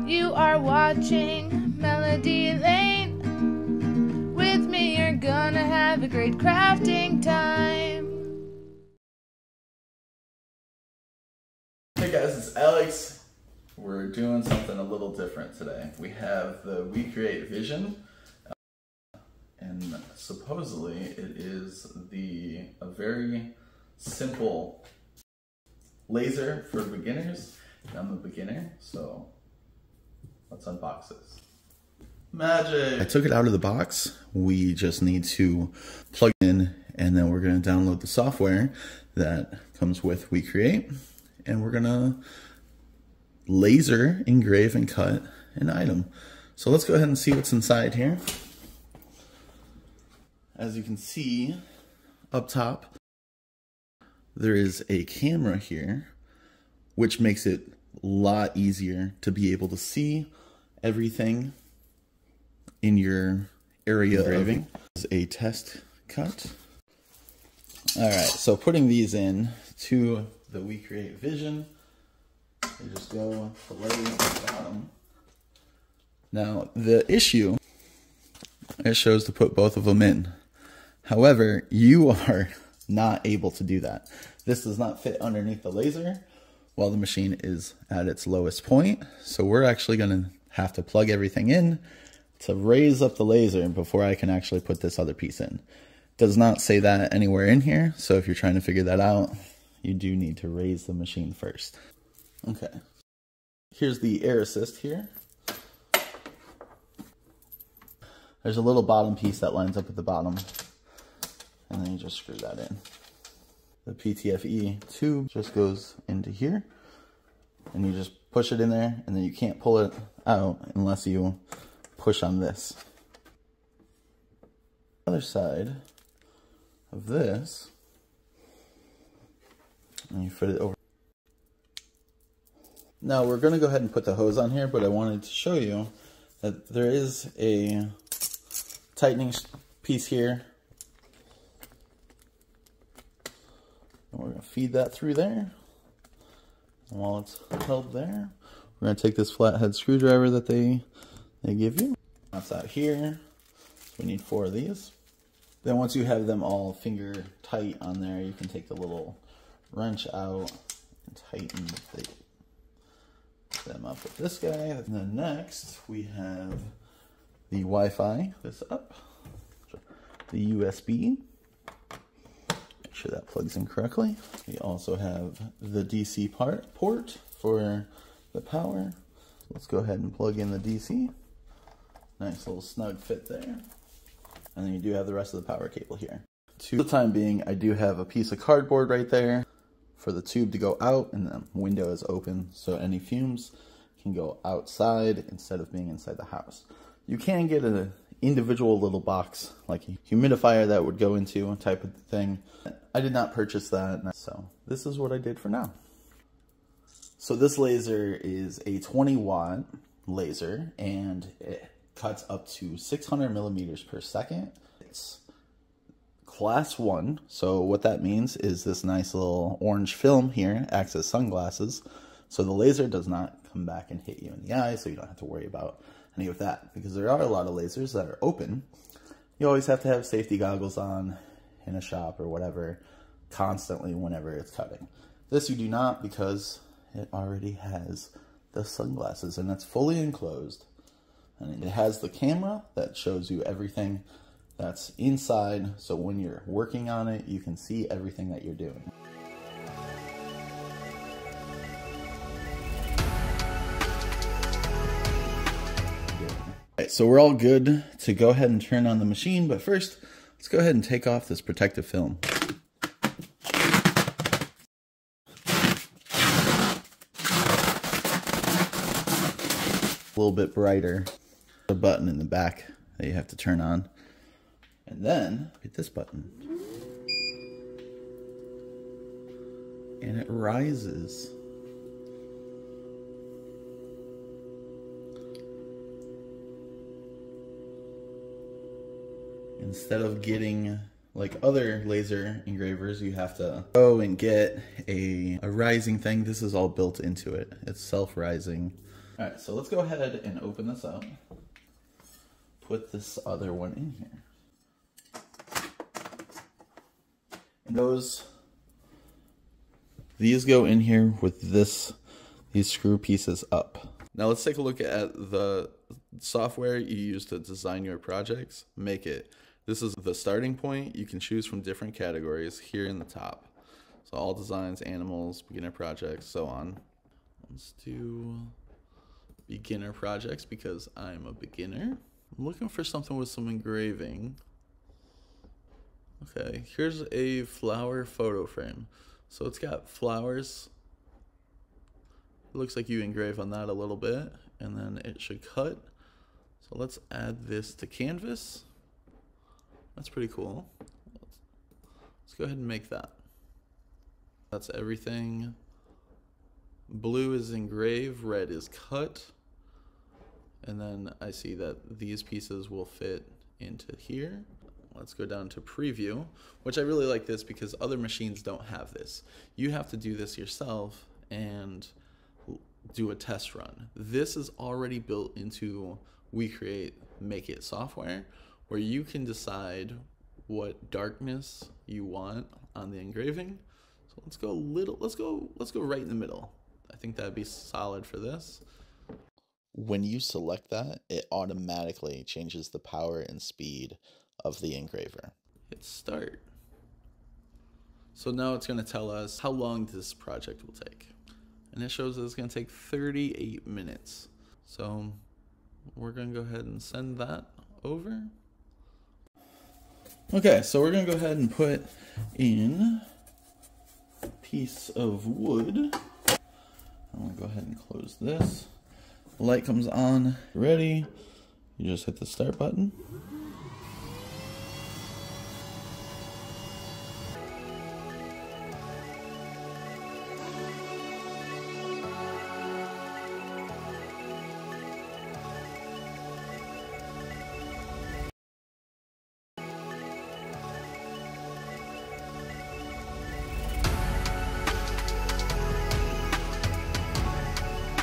You are watching Melody Lane. With me you're gonna have a great crafting time. Hey guys, it's Alex. We're doing something a little different today. We have the WeCreat Vision, and supposedly it is a very simple laser for beginners. I'm a beginner, so let's unbox this. Magic! I took it out of the box. We just need to plug it in, and then we're going to download the software that comes with WeCreat, and we're going to laser, engrave, and cut an item. So let's go ahead and see what's inside here. As you can see up top, there is a camera here, which makes it a lot easier to be able to see everything in your area of engraving. This is a test cut. Alright, so putting these in to the WeCreat Vision, you just go below the bottom. Now, the issue, it shows to put both of them in. However, you are not able to do that. This does not fit underneath the laser while the machine is at its lowest point. So we're actually going to have to plug everything in to raise up the laser before I can actually put this other piece in. It does not say that anywhere in here. So if you're trying to figure that out, you do need to raise the machine first. Okay. Here's the air assist here. There's a little bottom piece that lines up at the bottom, and then you just screw that in. The PTFE tube just goes into here, and you just push it in there, and then you can't pull it out unless you push on this. Other side of this, and you fit it over. Now we're going to go ahead and put the hose on here, but I wanted to show you that there is a tightening piece here. And we're going to feed that through there. And while it's held there, we're going to take this flathead screwdriver that they give you. That's out here. We need 4 of these. Then once you have them all finger tight on there, you can take the little wrench out and tighten them up with this guy. And then next we have the Wi-Fi. This up. The USB. Make sure that plugs in correctly. We also have the DC port for the power. Let's go ahead and plug in the DC. Nice little snug fit there. And then you do have the rest of the power cable here. For the time being, I do have a piece of cardboard right there for the tube to go out, and the window is open so any fumes can go outside instead of being inside the house. You can get an individual little box, like a humidifier that would go into a type of thing. I did not purchase that, so this is what I did for now. So this laser is a 20-watt laser, and it cuts up to 600 millimeters per second. It's class 1, so what that means is this nice little orange film here acts as sunglasses, so the laser does not come back and hit you in the eye, so you don't have to worry about any of that, because there are a lot of lasers that are open. You always have to have safety goggles on in a shop or whatever constantly whenever it's cutting. This you do not, because it already has the sunglasses and it's fully enclosed, and it has the camera that shows you everything that's inside, so when you're working on it you can see everything that you're doing. Alright, so we're all good to go ahead and turn on the machine, but first let's go ahead and take off this protective film. A little bit brighter. A button in the back that you have to turn on, and then hit this button and it rises. Instead of getting like other laser engravers, you have to go and get a rising thing. This is all built into it. It's self-rising. All right, so let's go ahead and open this up. Put this other one in here. And these go in here with these screw pieces up. Now let's take a look at the software you use to design your projects. Make it. This is the starting point. You can choose from different categories here in the top. So all designs, animals, beginner projects, so on. Let's do beginner projects because I'm a beginner. I'm looking for something with some engraving. Okay, here's a flower photo frame. So it's got flowers. It looks like you engrave on that a little bit, and then it should cut. So let's add this to canvas. That's pretty cool. Let's go ahead and make that. That's everything. Blue is engrave, red is cut. And then I see that these pieces will fit into here. Let's go down to preview, which I really like this because other machines don't have this. You have to do this yourself and do a test run. This is already built into WeCreat Make It software, where you can decide what darkness you want on the engraving. So let's go right in the middle. I think that'd be solid for this. When you select that, it automatically changes the power and speed of the engraver. Hit start. So now it's going to tell us how long this project will take. And it shows that it's going to take 38 minutes. So we're going to go ahead and send that over. Okay, so we're going to go ahead and put in a piece of wood. I'm going to go ahead and close this. The light comes on. Ready? You just hit the start button.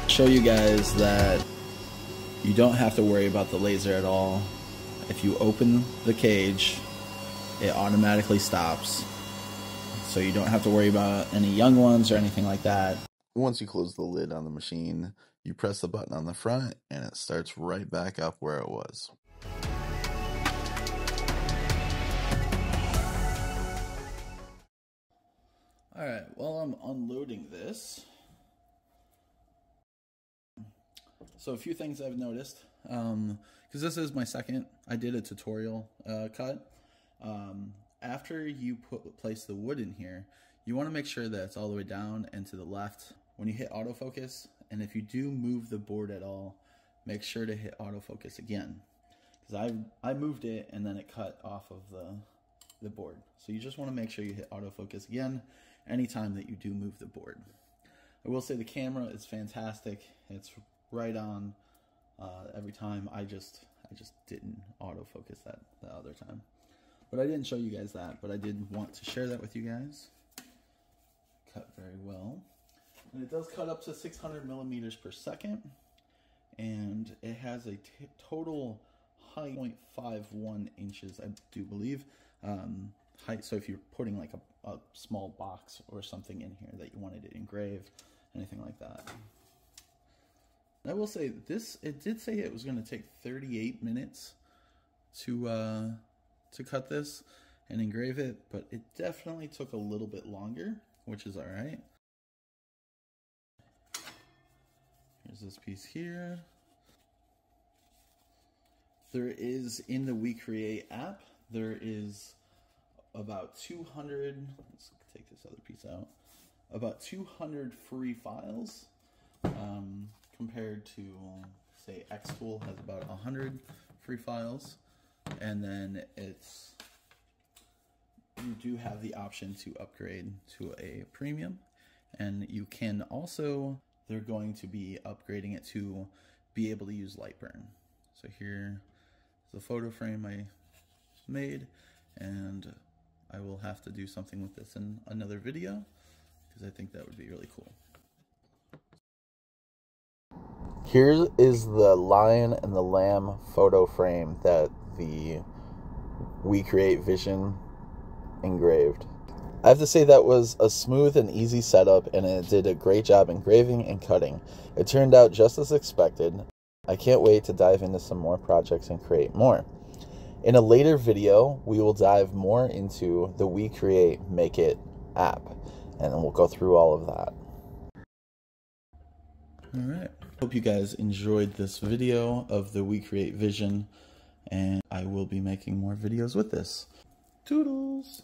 Show you guys that you don't have to worry about the laser at all. If you open the cage, it automatically stops. So you don't have to worry about any young ones or anything like that. Once you close the lid on the machine, you press the button on the front and it starts right back up where it was. Alright, while I'm unloading this, so a few things I've noticed, because this is my second, I did a tutorial cut. After you place the wood in here, you want to make sure that it's all the way down and to the left when you hit autofocus, and if you do move the board at all, make sure to hit autofocus again, because I moved it and then it cut off of the board. So you just want to make sure you hit autofocus again anytime that you do move the board. I will say the camera is fantastic. It's right on every time. I just didn't autofocus that the other time, but I didn't show you guys that, but I did want to share that with you guys. Cut very well, and it does cut up to 600 millimeters per second, and it has a total height 0.51 inches, I do believe, height. So if you're putting like a small box or something in here that you wanted to engrave, anything like that. I will say this, it did say it was going to take 38 minutes to cut this and engrave it, but it definitely took a little bit longer, which is all right. Here's this piece here. There is, in the WeCreat app, there is about 200, let's take this other piece out, about 200 free files. Compared to, say, Xtool has about 100 free files, and then you do have the option to upgrade to a premium, and you can also, they're going to be upgrading it to be able to use Lightburn. So here is the photo frame I made, and I will have to do something with this in another video because I think that would be really cool. Here is the lion and the lamb photo frame that the WeCreat Vision engraved. I have to say that was a smooth and easy setup, and it did a great job engraving and cutting. It turned out just as expected. I can't wait to dive into some more projects and create more. In a later video, we will dive more into the WeCreat Make It app, and then we'll go through all of that. Alright, hope you guys enjoyed this video of the WeCreat Vision, and I will be making more videos with this. Toodles!